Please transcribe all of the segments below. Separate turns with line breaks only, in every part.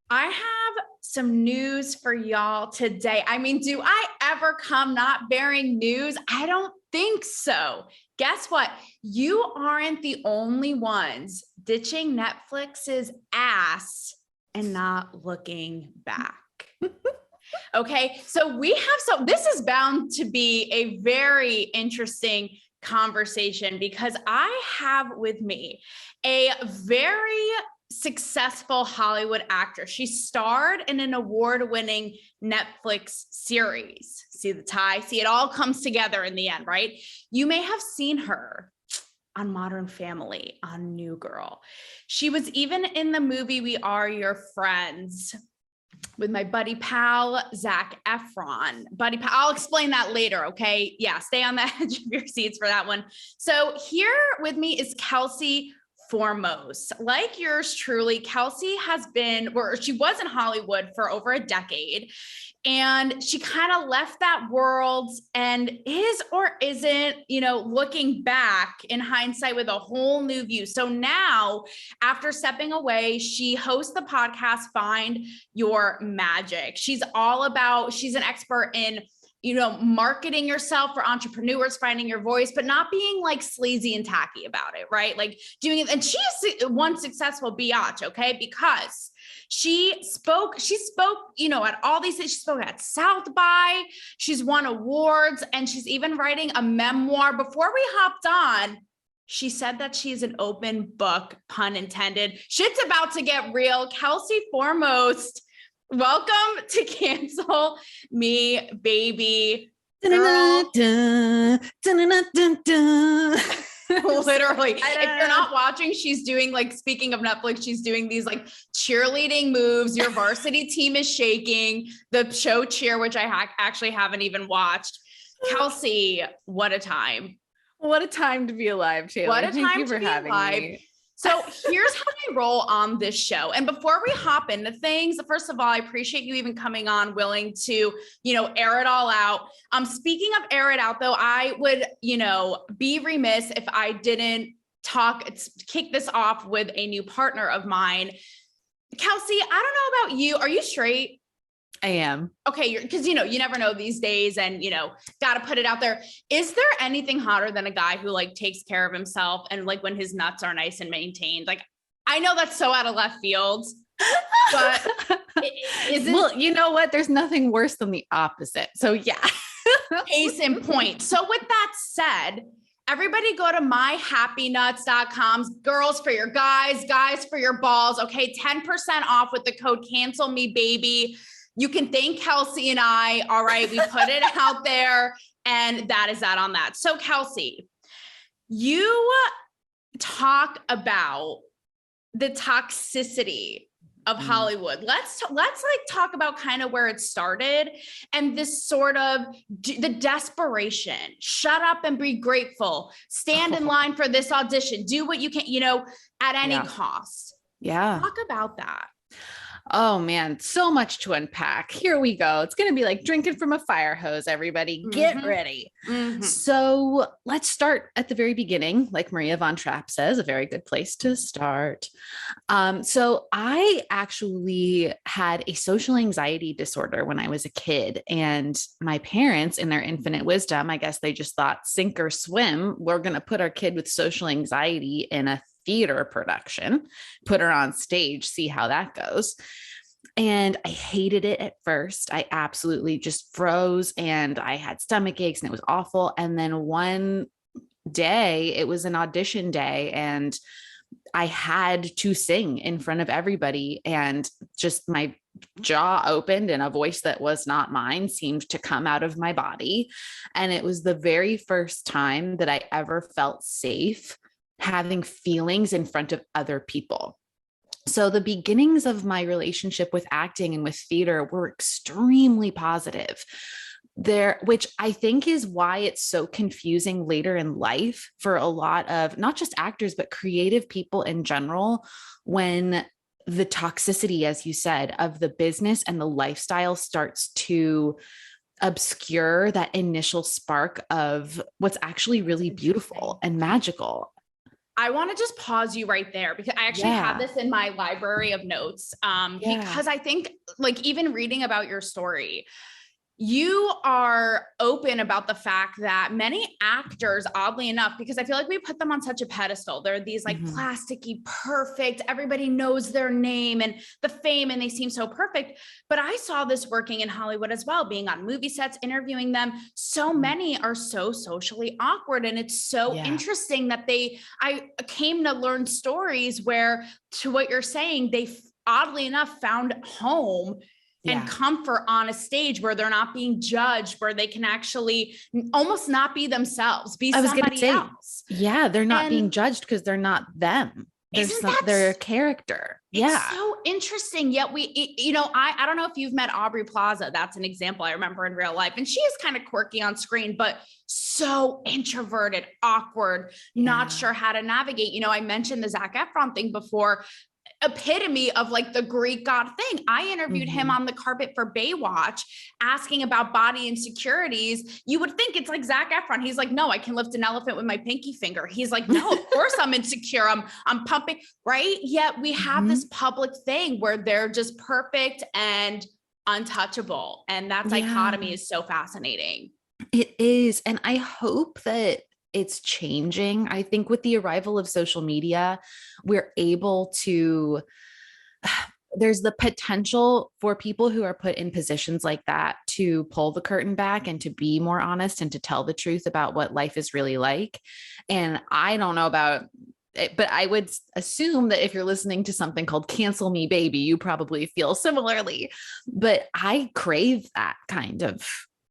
I have some news for y'all today. I mean, do I ever come not bearing news? I don't think so. Guess what? You aren't the only ones ditching Netflix's ass and not looking back. Okay, so this is bound to be a very interesting conversation because I have with me a very successful Hollywood actor. She starred in an award-winning Netflix series. See the tie? See, it all comes together in the end, right? You may have seen her on Modern Family, on New Girl. She was even in the movie We Are Your Friends with my buddy pal, Zac Efron. Buddy pal, I'll explain that later, okay? Yeah, stay on the edge of your seats for that one. So here with me is Kelsey Formost. Like yours truly, Kelsey she was in Hollywood for over a decade, and she kind of left that world and is or isn't, looking back in hindsight with a whole new view. So now, after stepping away, she hosts the podcast, Find Your Magic. She's an expert in marketing yourself for entrepreneurs, finding your voice, but not being like sleazy and tacky about it, right? Like doing it. And she's one successful biatch, okay? Because she spoke, at all these things. She spoke at South by, she's won awards, and she's even writing a memoir. Before we hopped on, she said that she's an open book, pun intended. Shit's about to get real. Kelsey Formost, welcome to Cancel Me, Baby. Girl. Literally, if you're not watching, she's doing, like, speaking of Netflix, she's doing these like cheerleading moves. Your varsity team is shaking. The show Cheer, which I actually haven't even watched. Kelsey, what a time.
What a time to be alive, Taylor.
What a time
Thank you for having me.
So here's how I roll on this show. And before we hop into things, first of all, I appreciate you even coming on, willing to, air it all out. Speaking of air it out, though, I would, be remiss if I didn't kick this off with a new partner of mine. Kelsey, I don't know about you. Are you straight?
I am.
Okay, because you never know these days, and got to put it out there. Is there anything hotter than a guy who like takes care of himself and like when his nuts are nice and maintained? Like, I know that's so out of left field, but
well, you know what? There's nothing worse than the opposite. So yeah.
Case in point. So with that said, everybody go to myhappynuts.com. Girls for your guys, guys for your balls. Okay, 10% off with the code Cancel Me Baby. You can thank Kelsey and I. All right. We put it out there, and that is that on that. So Kelsey, you talk about the toxicity of Hollywood. Let's talk about kind of where it started and this sort of the desperation. Shut up and be grateful. Stand in line for this audition. Do what you can, at any cost.
Yeah.
Talk about that.
Oh man, so much to unpack. Here we go. It's going to be like drinking from a fire hose, everybody. Get ready. So let's start at the very beginning. Like Maria von Trapp says, a very good place to start. So I actually had a social anxiety disorder when I was a kid, and my parents, in their infinite wisdom, I guess they just thought, sink or swim, we're going to put our kid with social anxiety in a theater production, put her on stage, see how that goes. And I hated it at first. I absolutely just froze, and I had stomach aches, and it was awful. And then one day, it was an audition day, and I had to sing in front of everybody, and just my jaw opened and a voice that was not mine seemed to come out of my body. And it was the very first time that I ever felt safe having feelings in front of other people. So the beginnings of my relationship with acting and with theater were extremely positive there, which I think is why it's so confusing later in life for a lot of not just actors, but creative people in general, when the toxicity, as you said, of the business and the lifestyle starts to obscure that initial spark of what's actually really beautiful and magical.
I want to just pause you right there because I actually have this in my library of notes. Because I think like even reading about your story, you are open about the fact that many actors, oddly enough, because I feel like we put them on such a pedestal. They're these like plasticky, perfect, everybody knows their name and the fame, and they seem so perfect. But I saw this working in Hollywood as well, being on movie sets, interviewing them. So many are so socially awkward. And it's so interesting that I came to learn stories where, to what you're saying, they oddly enough found home and comfort on a stage where they're not being judged, where they can actually almost not be themselves, be somebody else.
Yeah, they're not being judged because they're not them. They're a character.
It's so interesting. Yet I don't know if you've met Aubrey Plaza. That's an example I remember in real life. And she is kind of quirky on screen, but so introverted, awkward, not sure how to navigate. I mentioned the Zac Efron thing before. Epitome of like the Greek god thing. I interviewed him on the carpet for Baywatch, asking about body insecurities. You would think it's like Zac Efron. He's like, no, I can lift an elephant with my pinky finger. He's like, no, of course I'm insecure. I'm pumping, right? Yet we have this public thing where they're just perfect and untouchable. And that dichotomy is so fascinating.
It is. And I hope that it's changing. I think with the arrival of social media, we're able to, there's the potential for people who are put in positions like that to pull the curtain back and to be more honest and to tell the truth about what life is really like. And I don't know about it, but I would assume that if you're listening to something called Cancel Me Baby, you probably feel similarly, but I crave that kind of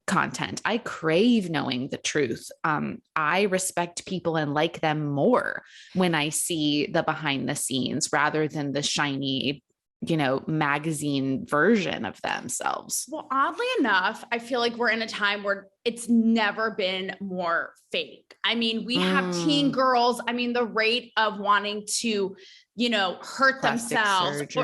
content. I crave knowing the truth. I respect people and like them more when I see the behind the scenes rather than the shiny, magazine version of themselves.
Well, oddly enough, I feel like we're in a time where it's never been more fake. I mean, we have teen girls. I mean, the rate of wanting to, hurt themselves,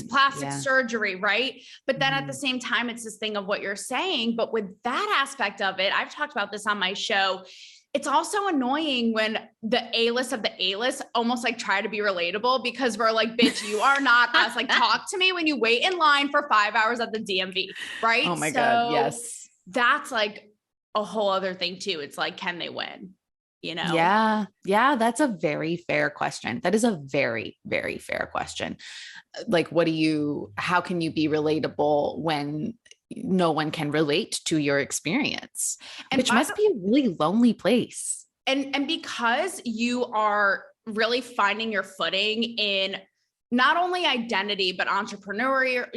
plastic surgery, right? But then at the same time, it's this thing of what you're saying. But with that aspect of it, I've talked about this on my show. It's also annoying when the A-list of the A-list almost like try to be relatable because we're like, bitch, you are not us. Like, talk to me when you wait in line for 5 hours at the DMV, right?
Oh my God, yes.
That's like a whole other thing too. It's like, can they win?
Yeah. That's a very fair question. That is a very, very fair question. Like, how can you be relatable when no one can relate to your experience, which must be a really lonely place.
And because you are really finding your footing in not only identity, but entrepreneurship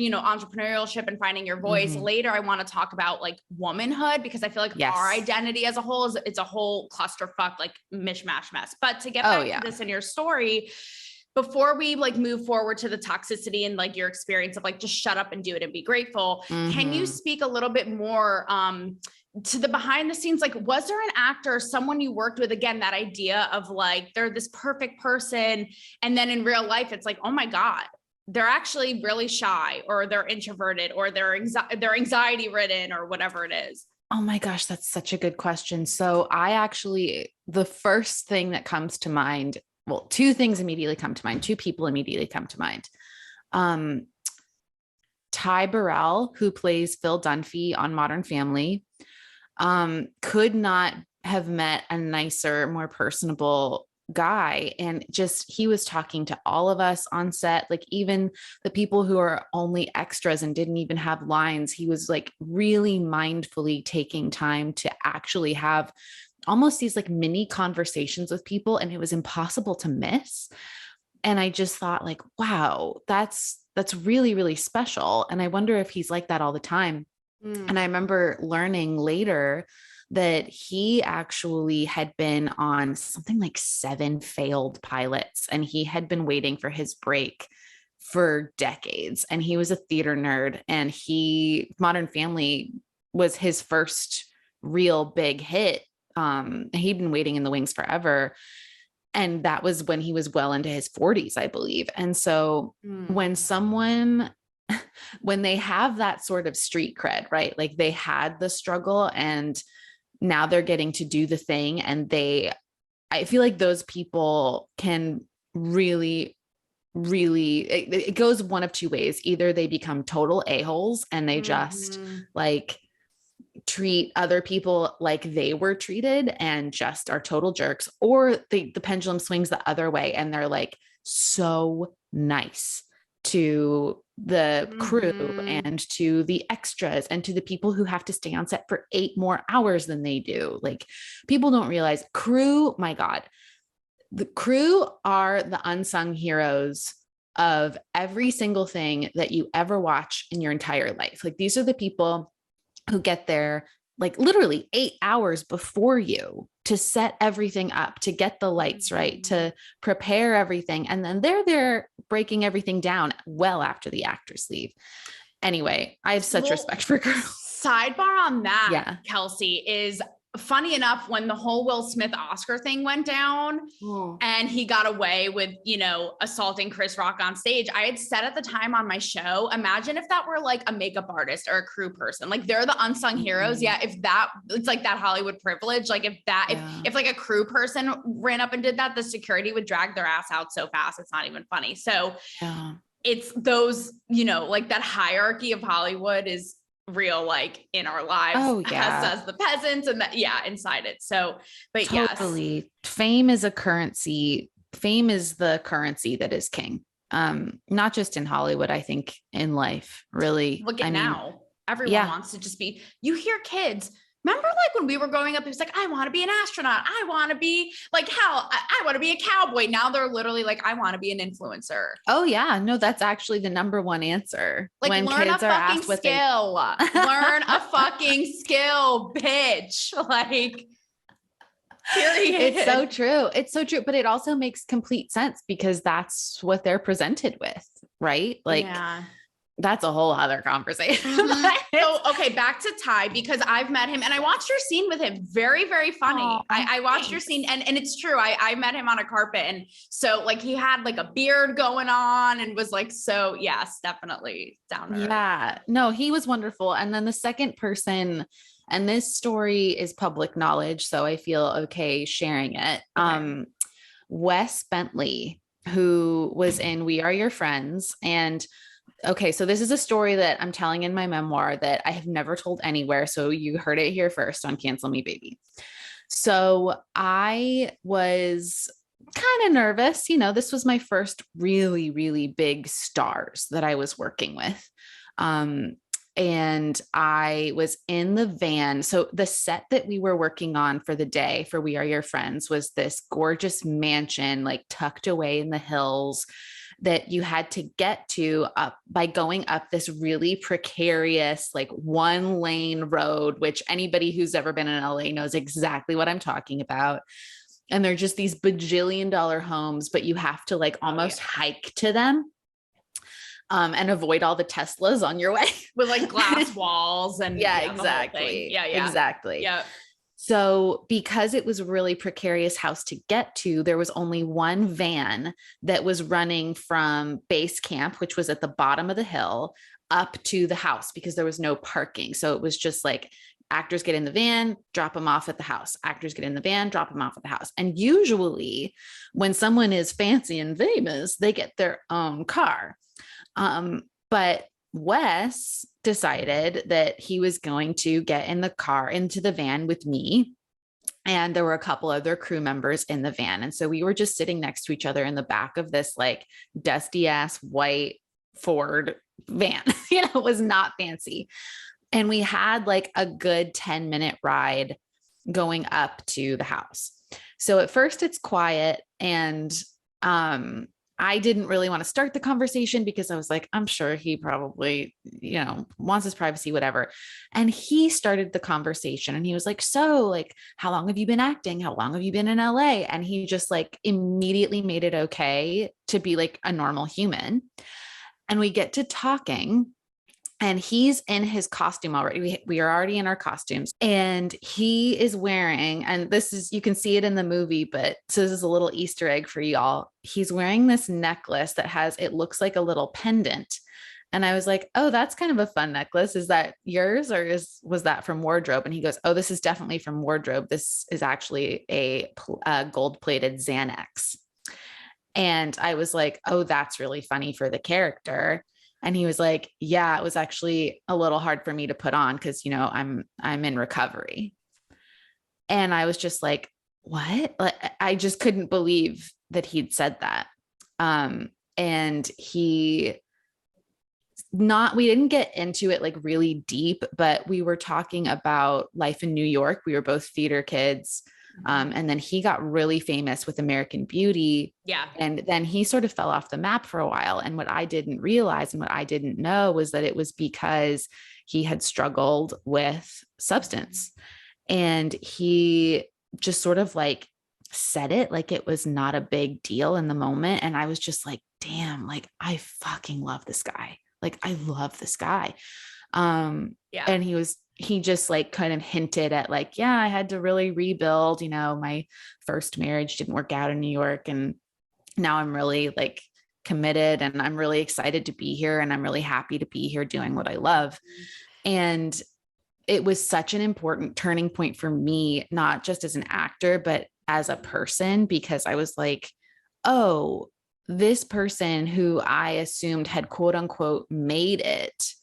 and finding your voice. Later, I want to talk about like womanhood, because I feel like our identity as a whole it's a whole clusterfuck, like mishmash mess. But to get back to this in your story, before we like move forward to the toxicity and like your experience of like, just shut up and do it and be grateful. Can you speak a little bit more to the behind the scenes? Like, was there an actor, someone you worked with, again, that idea of like, they're this perfect person, and then in real life, it's like, oh my God, they're actually really shy, or they're introverted, or they're anxiety ridden, or whatever it is?
Oh my gosh, that's such a good question. So the first thing that comes to mind, well, two things immediately come to mind. Two people immediately come to mind. Ty Burrell, who plays Phil Dunphy on Modern Family, could not have met a nicer, more personable guy. And just, he was talking to all of us on set, like even the people who are only extras and didn't even have lines. He was like really mindfully taking time to actually have almost these like mini conversations with people, and it was impossible to miss. And I just thought like, wow, that's really, really special. And I wonder if he's like that all the time. And I remember learning later that he actually had been on something like 7 failed pilots, and he had been waiting for his break for decades. And he was a theater nerd, and Modern Family was his first real big hit. He'd been waiting in the wings forever. And that was when he was well into his 40s, I believe. And so when they have that sort of street cred, right? Like they had the struggle and now they're getting to do the thing, and they I feel like those people can really, it goes one of two ways. Either they become total a-holes and they just like treat other people like they were treated and just are total jerks, or the pendulum swings the other way and they're like so nice to the crew and to the extras and to the people who have to stay on set for 8 more hours than they do. Like, people don't realize crew, my God, the crew are the unsung heroes of every single thing that you ever watch in your entire life. Like, these are the people who get there like literally 8 hours before you to set everything up, to get the lights right, to prepare everything. And then they're there breaking everything down well after the actors leave. Anyway, I have such respect for girls.
Sidebar on that, Kelsey, is funny enough, when the whole Will Smith Oscar thing went down and he got away with, you know, assaulting Chris Rock on stage, I had said at the time on my show, imagine if that were like a makeup artist or a crew person, like they're the unsung heroes. Yeah. If that, it's like that Hollywood privilege. Like if like a crew person ran up and did that, the security would drag their ass out so fast. It's not even funny. So it's those, you know, like that hierarchy of Hollywood is real, like in our lives, as the peasants and that, inside it. So, but
totally. Fame is a currency. Fame is the currency that is king. Not just in Hollywood, I think in life, really.
Look at now, everyone wants to just be, you hear kids, remember like when we were growing up, it was like, I want to be an astronaut. I want to be like, hell, I want to be a cowboy. Now they're literally like, I want to be an influencer.
Oh yeah. No, that's actually the number one answer.
Like,
when
learn
kids
a
are
fucking
asked what
skill, learn a fucking skill, bitch. Like, period.
It's so true. It's so true. But it also makes complete sense because that's what they're presented with, right? Like, that's a whole other conversation.
So, okay, back to Ty, because I've met him and I watched your scene with him. Very, very funny. I watched your scene and it's true. I met him on a carpet. And so like he had like a beard going on and was like, so yes, definitely down there.
Yeah, no, he was wonderful. And then the second person, and this story is public knowledge, so I feel okay sharing it. Okay. Wes Bentley, who was in We Are Your Friends. And okay, so this is a story that I'm telling in my memoir that I have never told anywhere. So you heard it here first on Cancel Me Baby. So I was kind of nervous. You know, this was my first really, really big stars that I was working with. And I was in the van. So the set that we were working on for the day for We Are Your Friends was this gorgeous mansion, like tucked away in the hills, that you had to get to up by going up this really precarious, like 1-lane road, which anybody who's ever been in LA knows exactly what I'm talking about. And they're just these bajillion-dollar homes, but you have to like almost hike to them. And avoid all the Teslas on your way
with like glass walls and
exactly. Exactly.
Yeah.
So because it was a really precarious house to get to, there was only one van that was running from base camp, which was at the bottom of the hill, up to the house because there was no parking. So it was just like actors get in the van, drop them off at the house. Actors get in the van, drop them off at the house. And usually when someone is fancy and famous, they get their own car. But Wes decided that he was going to get in the car, into the van with me. And there were a couple other crew members in the van. And so we were just sitting next to each other in the back of this like dusty ass white Ford van. You know, it was not fancy. And we had like a good 10-minute ride going up to the house. So at first it's quiet, and I didn't really want to start the conversation because I was like, I'm sure he probably, you know, wants his privacy, whatever. And he started the conversation and he was like, so like, how long have you been acting? How long have you been in LA? And he just like immediately made it okay to be like a normal human. And we get to talking. And he's in his costume already. We are already in our costumes, and he is wearing, and this is, you can see it in the movie, but so this is a little Easter egg for y'all. He's wearing this necklace that has, it looks like a little pendant, And I was like, oh, that's kind of a fun necklace. Is that yours or was that from wardrobe? And he goes, oh, this is definitely from wardrobe. This is actually a gold plated Xanax. And I was like, oh, that's really funny for the character. And he was like, yeah, it was actually a little hard for me to put on because, I'm in recovery. And I was just like, what? Like, I just couldn't believe that he'd said that. And we didn't get into it like really deep, but we were talking about life in New York. We were both theater kids. And then he got really famous with American Beauty.
Yeah.
And then he sort of fell off the map for a while. And what I didn't realize and what I didn't know was that it was because he had struggled with substance. And he just sort of like said it like it was not a big deal in the moment. And I was just like, damn, like I fucking love this guy. Like I love this guy. And he just like kind of hinted at like, yeah, I had to really rebuild, my first marriage didn't work out in New York. And now I'm really like committed and I'm really excited to be here. And I'm really happy to be here doing what I love. And it was such an important turning point for me, not just as an actor, but as a person, because I was like, oh, this person who I assumed had quote unquote made it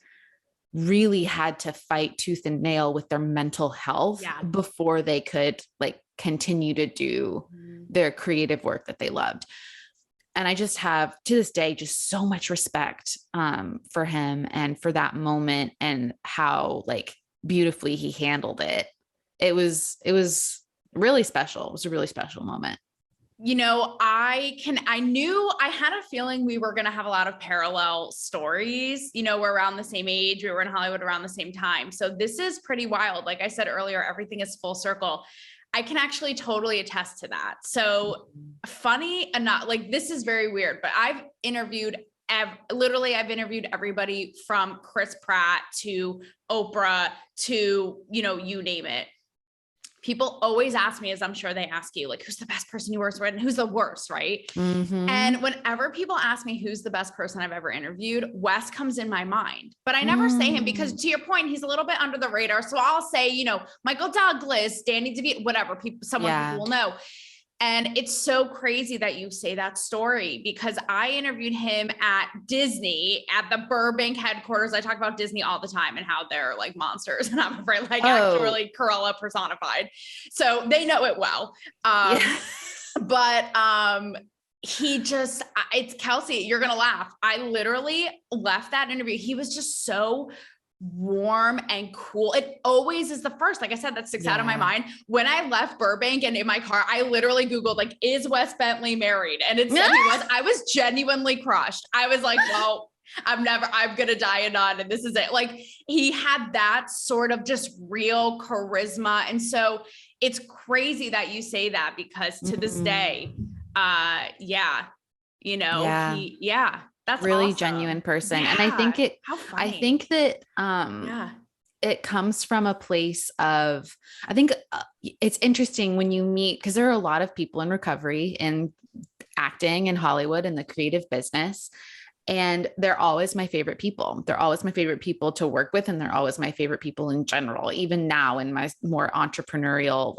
really had to fight tooth and nail with their mental health before they could like continue to do their creative work that they loved. And I just have to this day, just so much respect for him and for that moment and how like beautifully he handled it. It was really special. It was a really special moment.
I had a feeling we were going to have a lot of parallel stories. We're around the same age. We were in Hollywood around the same time. So this is pretty wild. Like I said earlier, everything is full circle. I can actually totally attest to that. So funny enough, like this is very weird, but I've interviewed everybody from Chris Pratt to Oprah to, you name it. People always ask me, as I'm sure they ask you, like, who's the best person you worked with and who's the worst, right? Mm-hmm. And whenever people ask me who's the best person I've ever interviewed, Wes comes in my mind, but I never say him because to your point, he's a little bit under the radar. So I'll say, Michael Douglas, Danny DeVito, whatever, people will know. And it's so crazy that you say that story because I interviewed him at Disney at the Burbank headquarters. I talk about Disney all the time and how they're like monsters and I'm afraid like actually Cruella personified. So they know it well. But it's Kelsey, you're going to laugh. I literally left that interview. He was just so warm and cool. It always is the first, like I said, that sticks out of my mind. When I left Burbank and in my car, I literally Googled like, is Wes Bentley married? And it said he was. I was genuinely crushed. I was like, well, I'm going to die a nun. And this is it. Like he had that sort of just real charisma. And so it's crazy that you say that because to this day, that's
really
awesome.
Genuine person. Yeah. And I think that, it comes from a place of, I think it's interesting when you meet, because there are a lot of people in recovery in acting in Hollywood and the creative business. And they're always my favorite people. They're always my favorite people to work with. And they're always my favorite people in general, even now in my more entrepreneurial,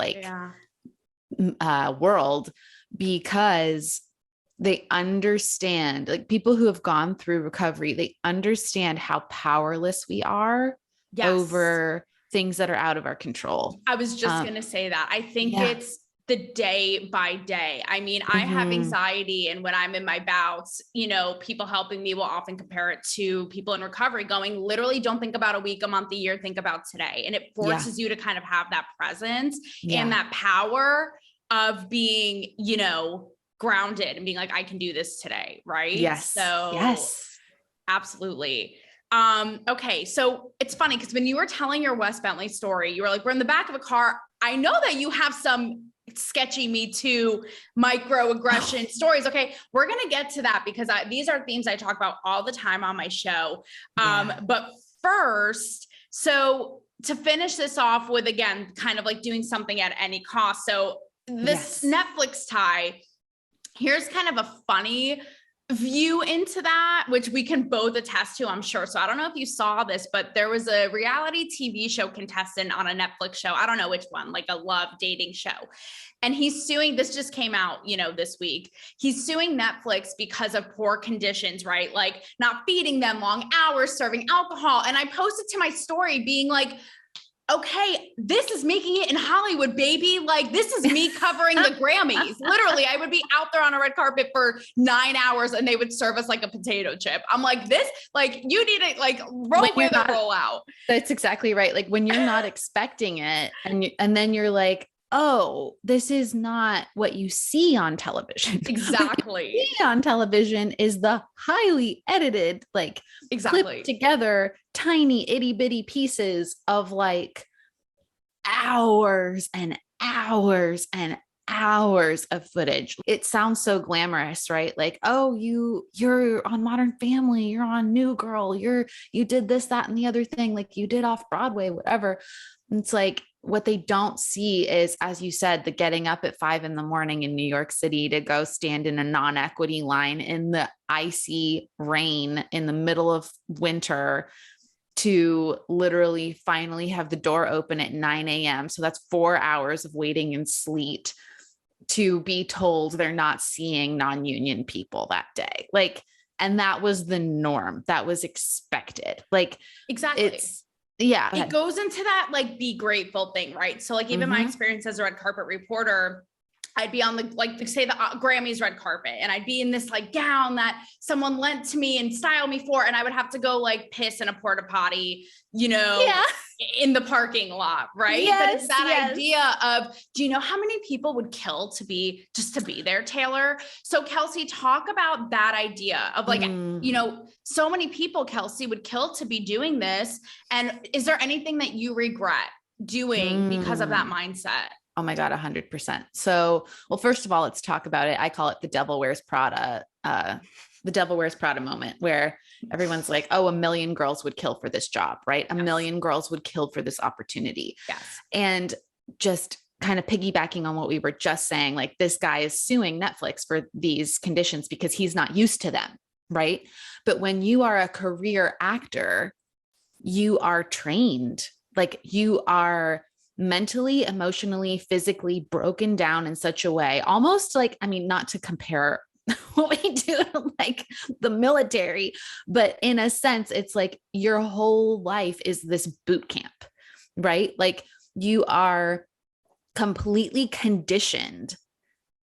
world, because they understand, like people who have gone through recovery, they understand how powerless we are over things that are out of our control.
I was just going to say that. I think it's the day by day. I mean, I have anxiety and when I'm in my bouts, people helping me will often compare it to people in recovery going, literally don't think about a week, a month, a year, think about today. And it forces you to kind of have that presence and that power of being, grounded and being like, I can do this today. Right.
Yes.
So absolutely. Okay. So it's funny because when you were telling your Wes Bentley story, you were like, we're in the back of a car. I know that you have some sketchy Me Too microaggression stories. Okay. We're going to get to that because these are themes I talk about all the time on my show. But first, so to finish this off with, again, kind of like doing something at any cost. So this Netflix tie, here's kind of a funny view into that, which we can both attest to, I'm sure. So I don't know if you saw this, but there was a reality TV show contestant on a Netflix show. I don't know which one, like a love dating show. And he's suing, this just came out, this week. He's suing Netflix because of poor conditions, right? Like not feeding them long hours, serving alcohol. And I posted to my story being like, okay, this is making it in Hollywood, baby. Like this is me covering the Grammys. Literally, I would be out there on a red carpet for 9 hours and they would serve us like a potato chip. I'm like, this, like you need to like roll with it, roll out.
That's exactly right. Like when you're not expecting it and then you're like, oh, this is not what you see on television.
Exactly.
What you see on television is the highly edited, like clipped together, tiny itty bitty pieces of like hours and hours and hours of footage. It sounds so glamorous, right? Like, oh, you're on Modern Family, you're on New Girl, you did this, that, and the other thing, like you did off Broadway, whatever. And it's like, what they don't see is, as you said, the getting up at 5 a.m. in New York City to go stand in a non-equity line in the icy rain in the middle of winter to literally finally have the door open at 9 a.m. So that's 4 hours of waiting in sleet to be told they're not seeing non-union people that day. Like, and that was the norm. That was expected. Like,
exactly. It goes into that like be grateful thing, right? So like even my experience as a red carpet reporter, I'd be on the, like say the Grammys red carpet and I'd be in this like gown that someone lent to me and styled me for. And I would have to go like piss in a porta potty, in the parking lot. Right.
Yes,
but it's that idea of, do you know how many people would kill to be there, Taylor? So Kelsey, talk about that idea of like, so many people, Kelsey, would kill to be doing this. And is there anything that you regret doing because of that mindset?
Oh my God, 100%. So, well, first of all, let's talk about it. I call it the devil wears Prada, the devil wears Prada moment, where everyone's like, oh, 1 million girls would kill for this job, right? A million girls would kill for this opportunity.
Yes.
And just kind of piggybacking on what we were just saying, like this guy is suing Netflix for these conditions because he's not used to them, right? But when you are a career actor, you are trained, like you are mentally, emotionally, physically broken down in such a way, almost like, I mean, not to compare what we do to like the military, but in a sense, it's like your whole life is this boot camp, right? Like you are completely conditioned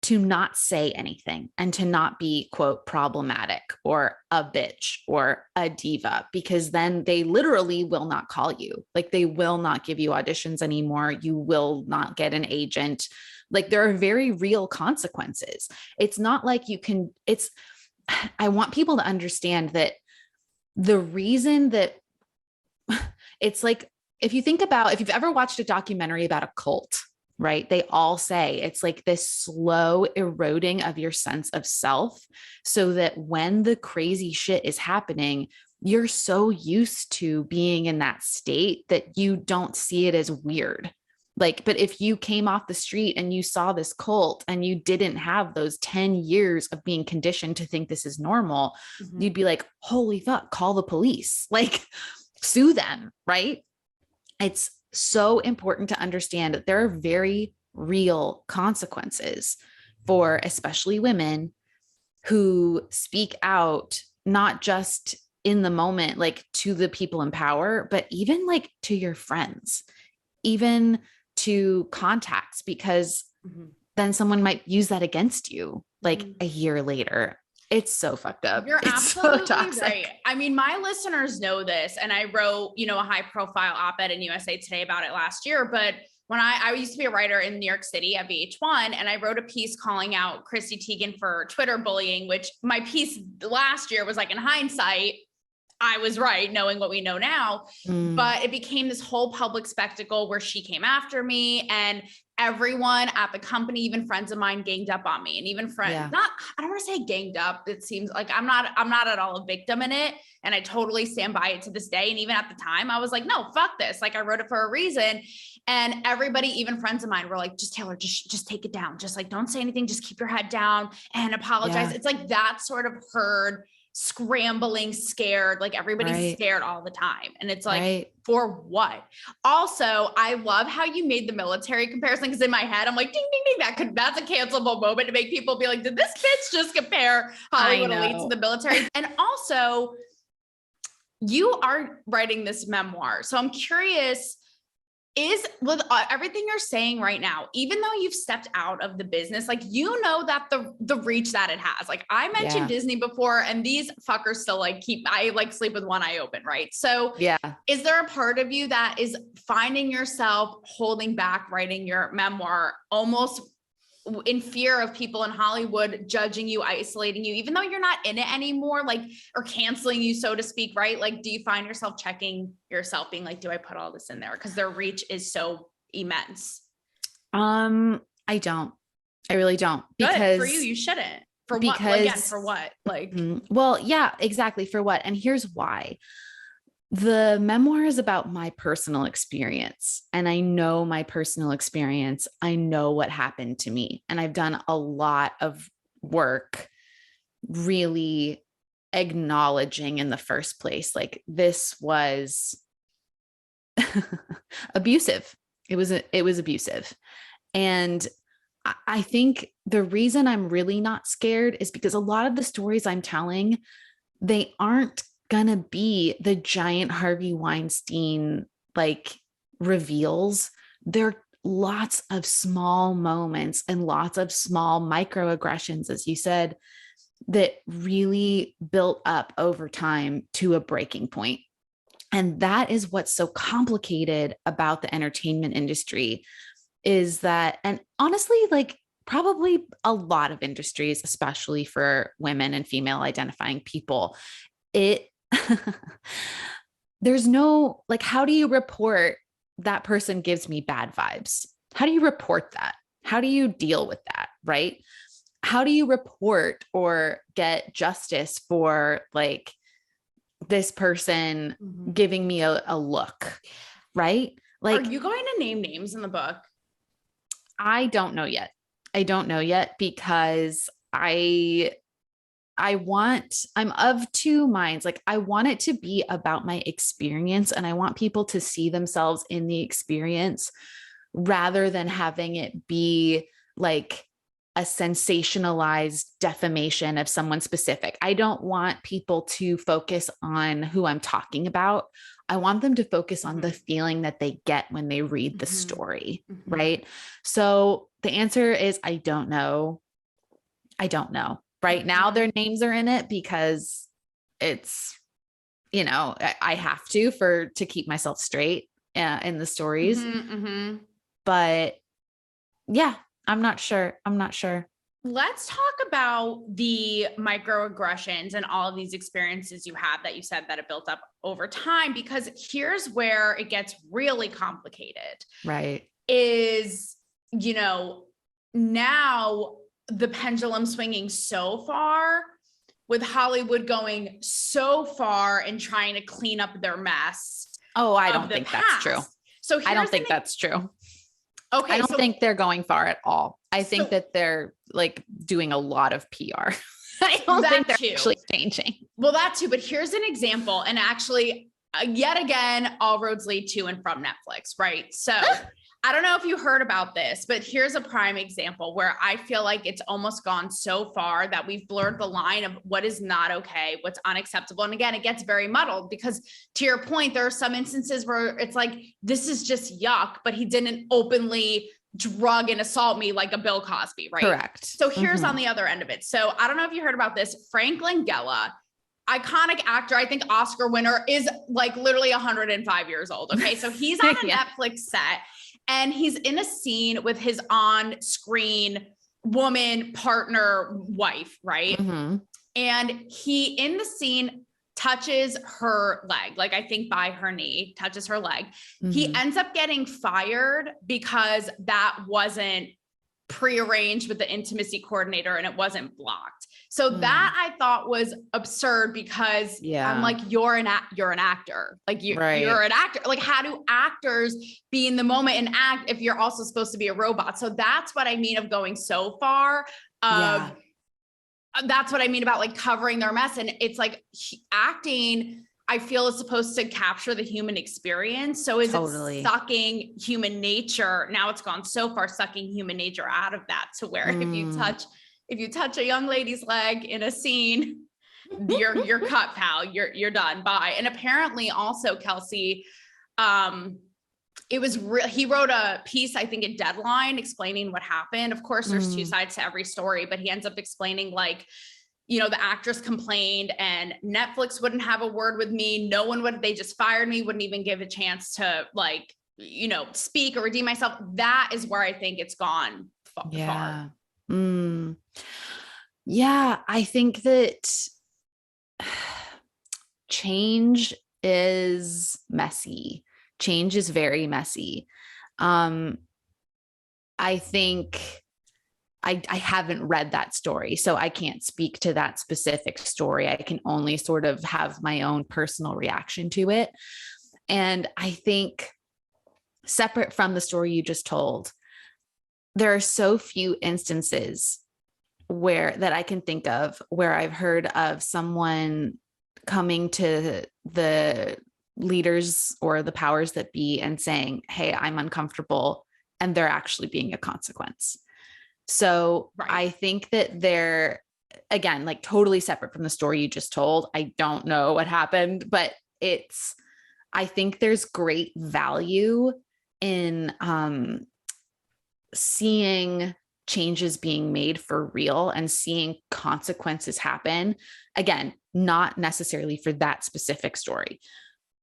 to not say anything and to not be, quote, problematic or a bitch or a diva, because then they literally will not call you. Like they will not give you auditions anymore. You will not get an agent. Like there are very real consequences. It's not like I want people to understand that the reason that it's like, if you've ever watched a documentary about a cult, right? They all say it's like this slow eroding of your sense of self so that when the crazy shit is happening, you're so used to being in that state that you don't see it as weird. Like, but if you came off the street and you saw this cult and you didn't have those 10 years of being conditioned to think this is normal, you'd be like, holy fuck, call the police, like sue them, right? It's so important to understand that there are very real consequences for especially women who speak out, not just in the moment, like to the people in power, but even like to your friends, even to contacts, because then someone might use that against you like a year later. It's so fucked up.
You're absolutely right. I mean, my listeners know this, and I wrote, a high profile op-ed in USA Today about it last year. But when I used to be a writer in New York City at VH1, and I wrote a piece calling out Chrissy Teigen for Twitter bullying, which my piece last year was like, in hindsight, I was right, knowing what we know now, but it became this whole public spectacle where she came after me. And everyone at the company, even friends of mine, ganged up on me, and even friends, I don't want to say ganged up. It seems like I'm not at all a victim in it. And I totally stand by it to this day. And even at the time I was like, no, fuck this. Like I wrote it for a reason. And everybody, even friends of mine, were like, just Taylor, just take it down. Just like, don't say anything. Just keep your head down and apologize. It's like that sort of herd scrambling, scared, like everybody's scared all the time. And it's like, for what? Also, I love how you made the military comparison. Cause in my head, I'm like, ding, ding, ding. That's a cancelable moment to make people be like, did this bitch just compare Hollywood elites to the military? And also you are writing this memoir. So I'm curious, with everything you're saying right now, even though you've stepped out of the business, like, you know, that the reach that it has, like I mentioned Disney before, and these fuckers still like I like sleep with one eye open. Right. So is there a part of you that is finding yourself holding back writing your memoir almost in fear of people in Hollywood judging you, isolating you, even though you're not in it anymore, like, or canceling you, so to speak, right? Like, do you find yourself checking yourself being like, do I put all this in there? Because their reach is so immense.
I don't, I really don't. Because
good for you. You shouldn't. For what? Again, for what? Like,
well, yeah, exactly. For what? And here's why. The memoir is about my personal experience, and I know my personal experience. I know what happened to me, and I've done a lot of work really acknowledging in the first place, like, this was abusive. It was abusive. And I think the reason I'm really not scared is because a lot of the stories I'm telling, they aren't gonna be the giant Harvey Weinstein like reveals. There are lots of small moments and lots of small microaggressions, as you said, that really built up over time to a breaking point. And that is what's so complicated about the entertainment industry, is that, and honestly, like probably a lot of industries, especially for women and female identifying people, there's no, like, how do you report that person gives me bad vibes? How do you report that? How do you deal with that? Right? How do you report or get justice for like this person giving me a look? Right? Like,
are you going to name names in the book?
I don't know yet. I don't know yet, because I'm of two minds. Like, I want it to be about my experience, and I want people to see themselves in the experience rather than having it be like a sensationalized defamation of someone specific. I don't want people to focus on who I'm talking about. I want them to focus on the feeling that they get when they read the story. Right. So the answer is, I don't know. I don't know. Right now, their names are in it because it's, you know, I have to keep myself straight in the stories. But yeah, I'm not sure.
Let's talk about the microaggressions and all of these experiences you have that you said that it built up over time, because here's where it gets really complicated.
Right.
Is, you know, now the pendulum swinging so far, with Hollywood going so far and trying to clean up their mess.
Oh, I don't think that's true.
So
I don't think that's true.
Okay.
I don't think they're going far at all. I think that they're like doing a lot of PR. I don't think they're actually changing.
Well, that too, but here's an example. And actually, yet again, all roads lead to and from Netflix, right? So I don't know if you heard about this, but here's a prime example where I feel like it's almost gone so far that we've blurred the line of what is not okay, what's unacceptable. And again, it gets very muddled, because to your point, there are some instances where it's like, this is just yuck, but he didn't openly drug and assault me like a Bill Cosby, right?
Correct.
So here's on the other end of it. So I don't know if you heard about this. Frank Langella, iconic actor, I think Oscar winner, is like literally 105 years old. Okay. So he's on a Netflix set, and he's in a scene with his on-screen woman, partner, wife, right? And he, in the scene, touches her leg, like I think by her knee, touches her leg.
Mm-hmm.
He ends up getting fired because that wasn't prearranged with the intimacy coordinator and it wasn't blocked. So that I thought was absurd because I'm like, you're an actor. Like you're an actor. Like, how do actors be in the moment and act if you're also supposed to be a robot? So that's what I mean of going so far. That's what I mean about like covering their mess. And it's like acting, I feel, is supposed to capture the human experience. So is it sucking human nature? Now it's gone so far, sucking human nature out of that to where if you touch a young lady's leg in a scene, you're cut, pal. You're done. Bye. And apparently also, Kelsey, it was he wrote a piece, I think, in Deadline explaining what happened. Of course, there's two sides to every story, but he ends up explaining like, you know, the actress complained and Netflix wouldn't have a word with me. No one would, they just fired me, wouldn't even give a chance to like, you know, speak or redeem myself. That is where I think it's gone far.
Yeah. I think that change is messy. Change is very messy. I think I haven't read that story, so I can't speak to that specific story. I can only sort of have my own personal reaction to it. And I think separate from the story you just told, there are so few instances that I can think of where I've heard of someone coming to the leaders or the powers that be and saying, hey, I'm uncomfortable, and there actually being a consequence. So I think that they're, again, like totally separate from the story you just told. I don't know what happened, but I think there's great value in seeing changes being made for real and seeing consequences happen. Again, not necessarily for that specific story,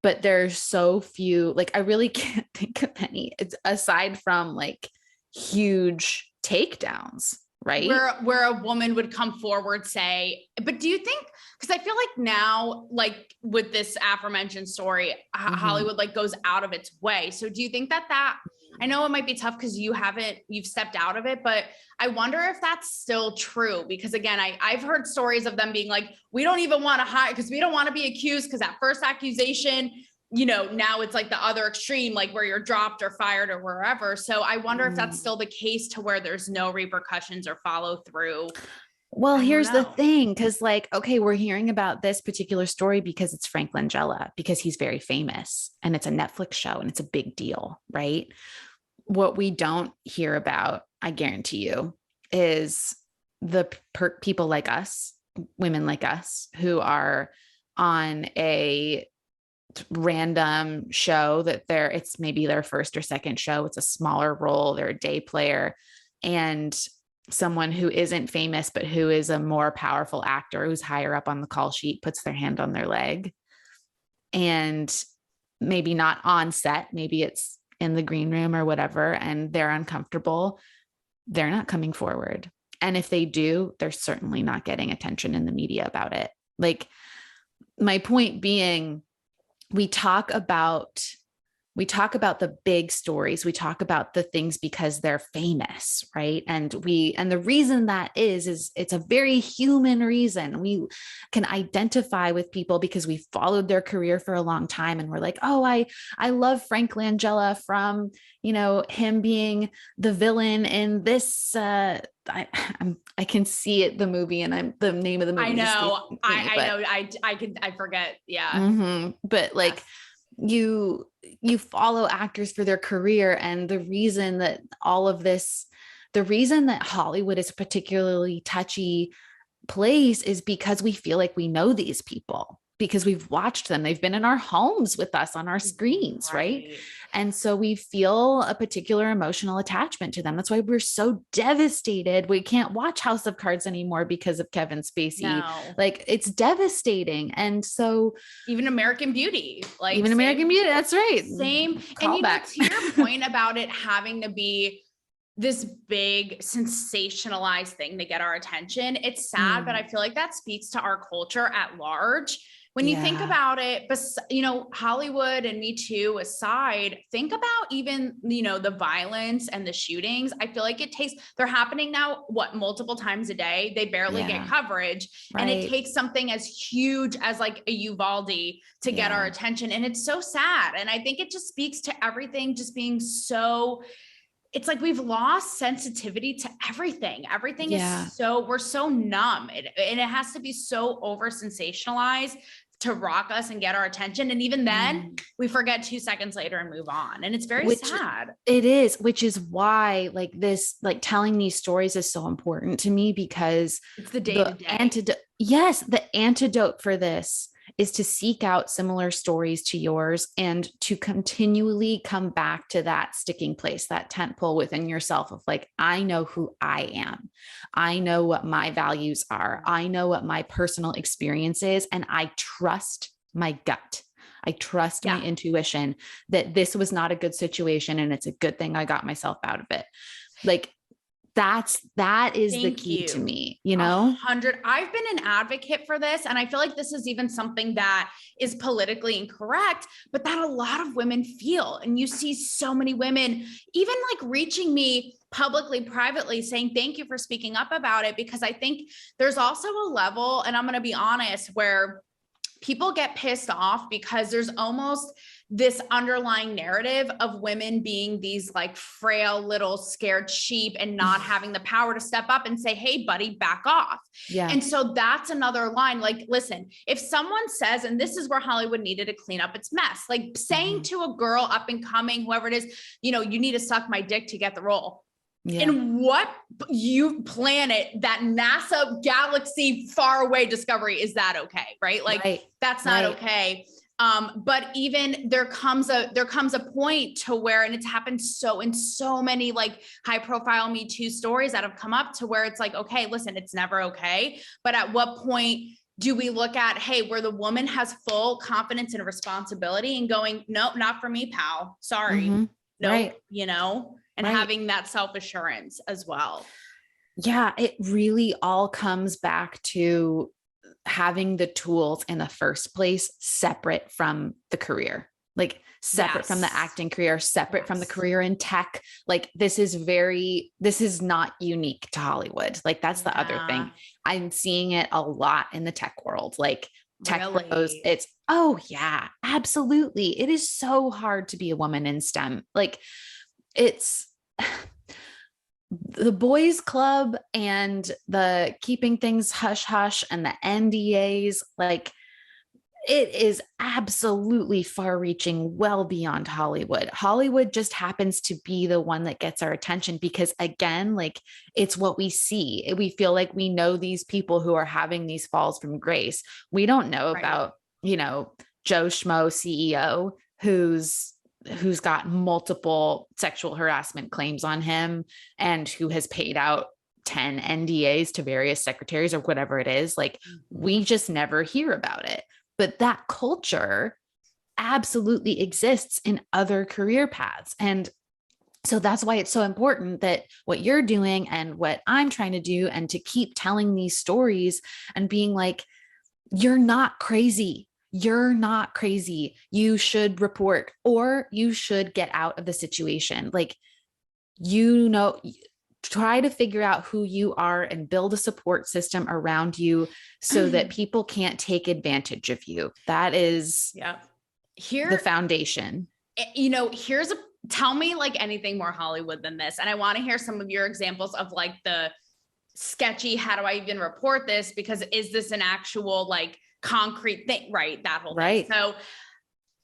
but there's so few, like I really can't think of any, it's aside from like huge takedowns, right?
Where a woman would come forward, say, but do you think, because I feel like now, like with this aforementioned story, Hollywood like goes out of its way. So do you think that I know it might be tough because you've stepped out of it, but I wonder if that's still true. Because again, I've heard stories of them being like, we don't even want to hire because we don't want to be accused, because that first accusation, you know, now it's like the other extreme, like where you're dropped or fired or wherever. So I wonder if that's still the case, to where there's no repercussions or follow through.
Well, here's the thing. Cause like, okay, we're hearing about this particular story because it's Frank Langella, because he's very famous and it's a Netflix show and it's a big deal, right? What we don't hear about, I guarantee you, is the people like us, women like us, who are on a random show that it's maybe their first or second show. It's a smaller role. They're a day player, and someone who isn't famous, but who is a more powerful actor who's higher up on the call sheet puts their hand on their leg, and maybe not on set, maybe it's in the green room or whatever, and they're uncomfortable. They're not coming forward. And if they do, they're certainly not getting attention in the media about it. Like, my point being, we talk about the big stories. We talk about the things because they're famous, right? And the reason that is it's a very human reason. We can identify with people because we followed their career for a long time. And we're like, oh, I love Frank Langella from, you know, him being the villain in this, I can see it, the movie, and the name of the movie.
I know. I forget. Yeah.
Mm-hmm. But like, you follow actors for their career. And the reason that Hollywood is a particularly touchy place is because we feel like we know these people, because we've watched them. They've been in our homes with us on our screens, right? And so we feel a particular emotional attachment to them. That's why we're so devastated. We can't watch House of Cards anymore because of Kevin Spacey. No. Like, it's devastating. And so
even American Beauty,
that's right.
Same. And you know, to your point about it having to be this big sensationalized thing to get our attention, it's sad, but I feel like that speaks to our culture at large, When you think about it, but you know, Hollywood and Me Too aside, think about even, you know, the violence and the shootings. I feel like they're happening now, multiple times a day. They barely get coverage. And it takes something as huge as like a Uvalde to get our attention. And it's so sad. And I think it just speaks to everything just being so, it's like we've lost sensitivity to everything. Everything is we're so numb. And it has to be so over sensationalized to rock us and get our attention. And even then we forget 2 seconds later and move on. And it's very sad.
It is, which is why like this, like telling these stories is so important to me, because
it's the day-to-day
antidote. Yes. The antidote for this is to seek out similar stories to yours and to continually come back to that sticking place, that tent pole within yourself of like, I know who I am. I know what my values are. I know what my personal experience is. And I trust my gut. I trust my intuition that this was not a good situation. And it's a good thing I got myself out of it. Like, that is the key to me, you know.
100. I've been an advocate for this. And I feel like this is even something that is politically incorrect, but that a lot of women feel. And you see so many women, even like reaching me publicly, privately saying, thank you for speaking up about it. Because I think there's also a level, and I'm going to be honest, where people get pissed off because there's almost this underlying narrative of women being these like frail little scared sheep and not having the power to step up and say, hey buddy, back off. Yeah. And so that's another line. Like, listen, if someone says, and this is where Hollywood needed to clean up its mess, like saying to a girl up and coming, whoever it is, you know, you need to suck my dick to get the role. Yeah. In what planet, that NASA galaxy far away discovery, is that okay? Right? Like that's not okay. But even there comes a point to where, and it's happened in so many like high profile Me Too stories that have come up, to where it's like, okay, listen, it's never okay. But at what point do we look at, hey, where the woman has full confidence and responsibility and going, no, not for me, pal. Sorry. No, you know, and having that self-assurance as well.
Yeah. It really all comes back to having the tools in the first place, separate from the career, like separate from the acting career, separate from the career in tech. Like this is not unique to Hollywood. Like that's the other thing. I'm seeing it a lot in the tech world, like tech pros. It's, oh yeah, absolutely. It is so hard to be a woman in STEM. Like it's the boys club and the keeping things hush hush and the NDAs, like it is absolutely far reaching, well beyond Hollywood. Hollywood just happens to be the one that gets our attention because, again, like it's what we see. We feel like we know these people who are having these falls from grace. We don't know about, you know, Joe Schmo CEO who's got multiple sexual harassment claims on him and who has paid out 10 NDAs to various secretaries or whatever it is. Like we just never hear about it. But that culture absolutely exists in other career paths. And so that's why it's so important that what you're doing and what I'm trying to do, and to keep telling these stories and being like, you're not crazy. You're not crazy. You should report, or you should get out of the situation. Like, you know, try to figure out who you are and build a support system around you so that people can't take advantage of you. That is the foundation.
You know, tell me like anything more Hollywood than this. And I want to hear some of your examples of like the sketchy, how do I even report this? Because is this an actual like concrete thing? Right. That whole thing. So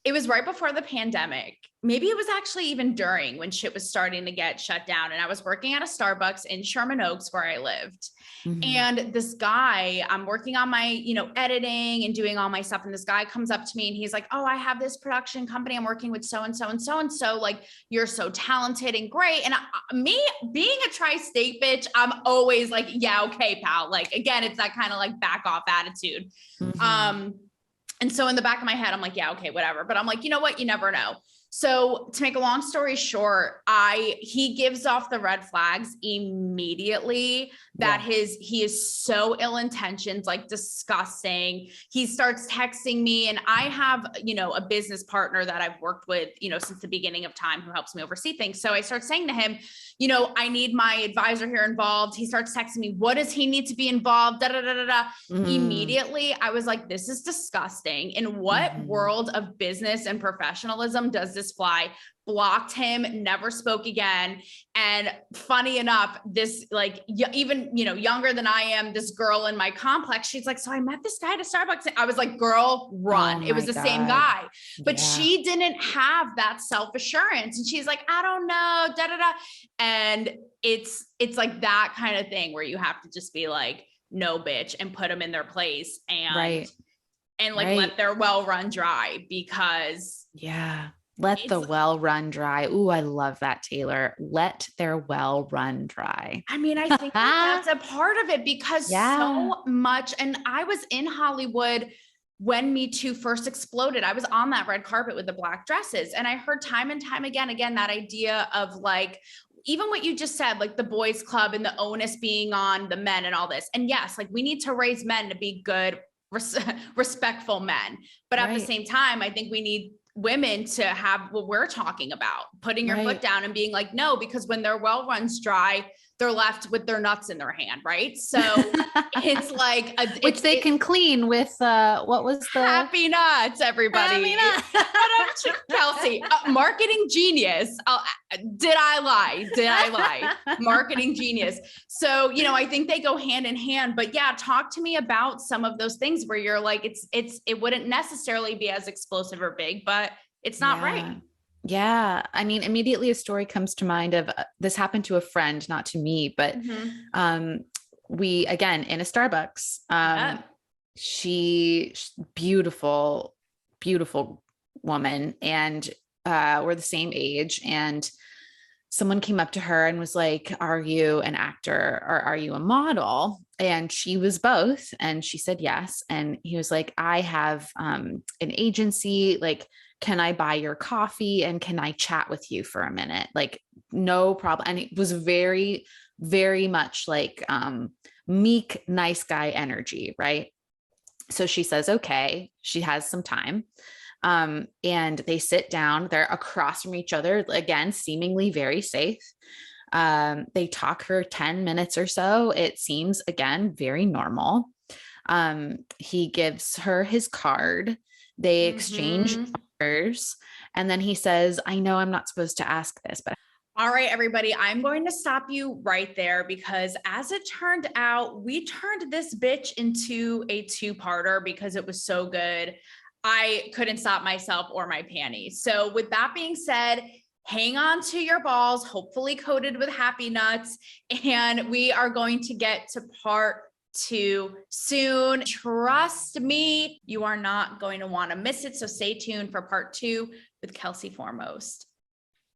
it was right before the pandemic. Maybe it was actually even during, when shit was starting to get shut down. And I was working at a Starbucks in Sherman Oaks where I lived. Mm-hmm. And this guy, I'm working on my, you know, editing and doing all my stuff. And this guy comes up to me and he's like, oh, I have this production company. I'm working with so-and-so and so-and-so. Like, you're so talented and great. And me being a tri-state bitch, I'm always like, yeah, okay, pal. Like, again, it's that kind of like back off attitude. Mm-hmm. And so in the back of my head, I'm like, yeah, okay, whatever. But I'm like, you know what? You never know. So to make a long story short, he gives off the red flags immediately that he is so ill-intentioned, like disgusting. He starts texting me, and I have, a business partner that I've worked with, since the beginning of time, who helps me oversee things. So I start saying to him, I need my advisor here involved. He starts texting me, what does he need to be involved? Da, da, da, da, da. Immediately, I was like, this is disgusting. In what world of business and professionalism does this fly? Blocked him, never spoke again. And funny enough, this even, younger than I am, this girl in my complex, she's like, so I met this guy at a Starbucks. I was like, girl, run. It was the same guy, but she didn't have that self-assurance. And she's like, I don't know, da, da, da. And it's like that kind of thing where you have to just be like, no, bitch, and put them in their place and let their well run dry, because
let the well run dry. Ooh, I love that, Taylor. Let their well run dry.
I mean, I think that's a part of it, because so much, and I was in Hollywood when Me Too first exploded. I was on that red carpet with the black dresses, and I heard time and time again, that idea of like, even what you just said, like the boys club and the onus being on the men and all this. And yes, like we need to raise men to be good, respectful men. But at the same time, I think we need women to have what we're talking about, putting your foot down and being like, no, because when their well runs dry, they're left with their nuts in their hand. Right. So it's like,
which they can clean with, what was the
happy nuts, everybody. Happy nuts. Kelsey, marketing genius. Did I lie? Marketing genius. So, I think they go hand in hand, but talk to me about some of those things where you're like, it wouldn't necessarily be as explosive or big, but it's not right.
Yeah. I mean, immediately a story comes to mind of this happened to a friend, not to me, but, we, again, in a Starbucks, she's beautiful, beautiful woman. And, we're the same age, and someone came up to her and was like, are you an actor or are you a model? And she was both. And she said, yes. And he was like, I have, an agency, like, can I buy your coffee and can I chat with you for a minute? Like, no problem. And it was very, very much like, meek, nice guy energy. Right. So she says, okay, she has some time. And they sit down, they're across from each other, again, seemingly very safe. They talk for 10 minutes or so. It seems, again, very normal. He gives her his card. They exchange numbers. And then he says, I know I'm not supposed to ask this, but
all right, everybody, I'm going to stop you right there, because as it turned out, we turned this bitch into a two-parter because it was so good. I couldn't stop myself or my panties. So with that being said, hang on to your balls, hopefully coated with happy nuts. And we are going to get to part 2 soon. Trust me, you are not going to want to miss it. So stay tuned for part 2 with Kelsey Formost.